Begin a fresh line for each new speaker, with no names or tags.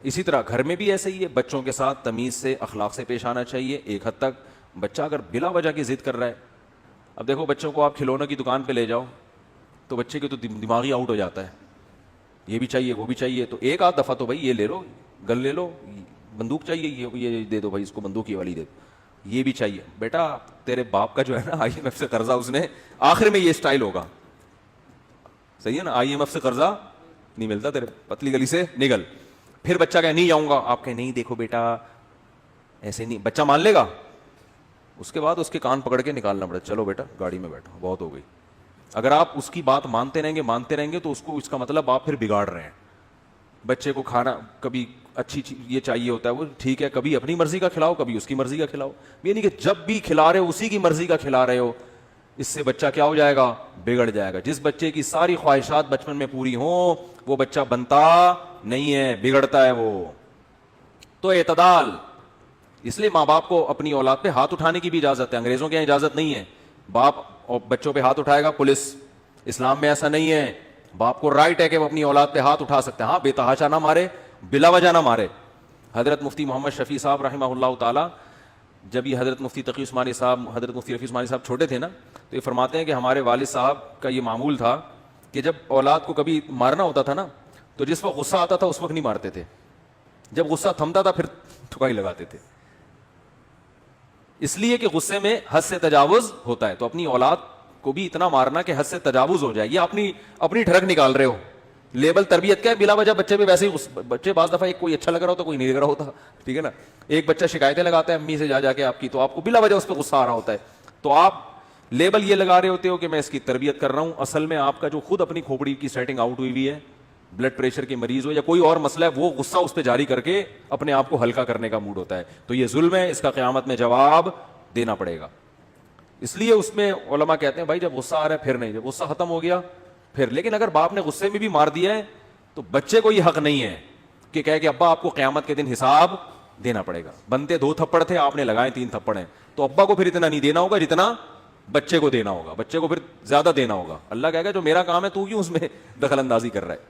اسی طرح گھر میں بھی ایسے ہی ہے، بچوں کے ساتھ تمیز سے اخلاق سے پیش آنا چاہیے. ایک حد تک بچہ اگر بلا وجہ کی ضد کر رہا ہے، اب دیکھو بچوں کو آپ کھلونوں کی دکان پہ لے جاؤ تو بچے کے تو دماغ ہی آؤٹ ہو جاتا ہے، یہ بھی چاہیے وہ بھی چاہیے. تو ایک آدھ دفعہ تو بھائی یہ لے لو، گن لے لو، بندوق چاہیے یہ دے دو بھائی، اس کو بندوق یہ والی دے دو، یہ بھی چاہیے. بیٹا تیرے باپ کا جو ہے نا IMF سے قرضہ، اس نے آخر میں یہ اسٹائل ہوگا، صحیح ہے نا، IMF سے قرضہ نہیں ملتا، تیرے پتلی گلی سے نکل. پھر بچہ کہ نہیں جاؤں گا، آپ کہیں نہیں دیکھو بیٹا ایسے نہیں، بچہ مان لے گا. اس کے بعد اس کے کان پکڑ کے نکالنا پڑتا، چلو بیٹا گاڑی میں بیٹھو، بہت ہو گئی. اگر آپ اس کی بات مانتے رہیں گے تو اس کو، اس کا مطلب آپ پھر بگاڑ رہے ہیں. بچے کو کھانا کبھی اچھی چیز یہ چاہیے ہوتا ہے، وہ ٹھیک ہے، کبھی اپنی مرضی کا کھلاؤ، کبھی اس کی مرضی کا کھلاؤ. یہ نہیں کہ جب بھی کھلا رہے ہو اسی کی مرضی کا کھلا رہے ہو. اس سے بچہ کیا ہو جائے گا؟ بگڑ جائے گا. جس بچے کی ساری خواہشات بچپن میں پوری ہوں وہ بچہ بنتا نہیں ہے، بگڑتا ہے وہ. تو اعتدال. اس لیے ماں باپ کو اپنی اولاد پہ ہاتھ اٹھانے کی بھی اجازت ہے، انگریزوں کے یہاں اجازت نہیں ہے. باپ اور بچوں پہ ہاتھ اٹھائے گا پولیس، اسلام میں ایسا نہیں ہے. باپ کو رائٹ ہے کہ وہ اپنی اولاد پہ ہاتھ اٹھا سکتے ہیں، ہاں بے تحاشا نہ مارے، بلا وجہ نہ مارے. حضرت مفتی محمد شفیع صاحب رحمہ اللہ تعالی، جب یہ حضرت مفتی تقی عثمانی صاحب، حضرت مفتی رفیع عثمانی صاحب چھوٹے تھے نا، تو یہ فرماتے ہیں کہ ہمارے والد صاحب کا یہ معمول تھا کہ جب اولاد کو کبھی مارنا ہوتا تھا نا تو جس وقت غصہ آتا تھا اس وقت نہیں مارتے تھے، جب غصہ تھمتا تھا پھر ٹھکائی لگاتے تھے. اس لیے کہ غصے میں حد سے تجاوز ہوتا ہے. تو اپنی اولاد کو بھی اتنا مارنا کہ حد سے تجاوز ہو جائے، یہ اپنی ٹھڑک نکال رہے ہو. لیبل تربیت کیا ہے؟ بلا وجہ بچے پہ ویسے ہی بچے بعض دفعہ ایک کوئی اچھا لگ رہا ہوتا، کوئی نہیں لگ رہا ہوتا، ٹھیک ہے نا. ایک بچہ شکایتیں لگاتا ہے امی سے جا کے آپ کی، تو آپ کو بلا وجہ اس پہ غصہ آ رہا ہوتا ہے. تو آپ لیبل یہ لگا رہے ہوتے ہو کہ میں اس کی تربیت کر رہا ہوں، اصل میں آپ کا جو خود اپنی کھوپڑی کی سیٹنگ آؤٹ ہوئی ہے، بلڈ پریشر کے مریض ہو یا کوئی اور مسئلہ ہے، وہ غصہ اس پہ جاری کر کے اپنے آپ کو ہلکا کرنے کا موڈ ہوتا ہے. تو یہ ظلم ہے، اس کا قیامت میں جواب دینا پڑے گا. اس لیے اس میں علماء کہتے ہیں بھائی جب غصہ آ رہا ہے پھر نہیں، جب غصہ ختم ہو گیا پھر. لیکن اگر باپ نے غصے میں بھی مار دیا ہے تو بچے کو یہ حق نہیں ہے کہ کہے کہ ابا آپ کو قیامت کے دن حساب دینا پڑے گا. بنتے 2 تھپڑ تھے، آپ نے لگائے 3 تھپڑ ہیں، تو ابا کو پھر اتنا نہیں دینا ہوگا جتنا بچے کو دینا ہوگا، بچے کو پھر زیادہ دینا ہوگا. اللہ کہے گا جو میرا کام ہے تو کیوں اس میں دخل اندازی کر رہا ہے.